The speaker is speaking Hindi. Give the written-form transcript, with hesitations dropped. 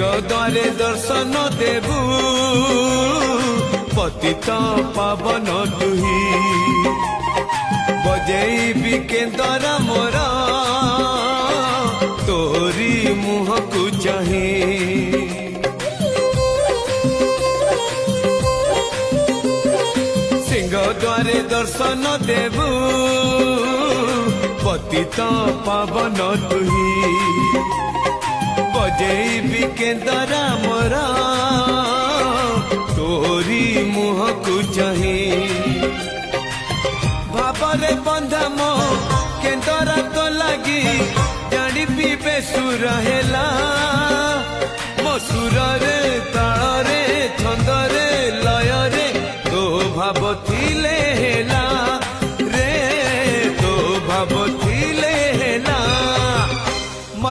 द्वारे दर्शन देबू पतित पावन तुही बजेबी केंदरा मोरा तोरी मुह को चाहे सिंह द्वारे दर्शन देबू पतित पावन तुही बजेबी केंदरा मोरा तोरी मुह को चाहे भावरे बंधा मो केंदरा तो लगी जानी पीबे सुर हेला मो सुर रे ताल रे छंद रे लय रे तो भाव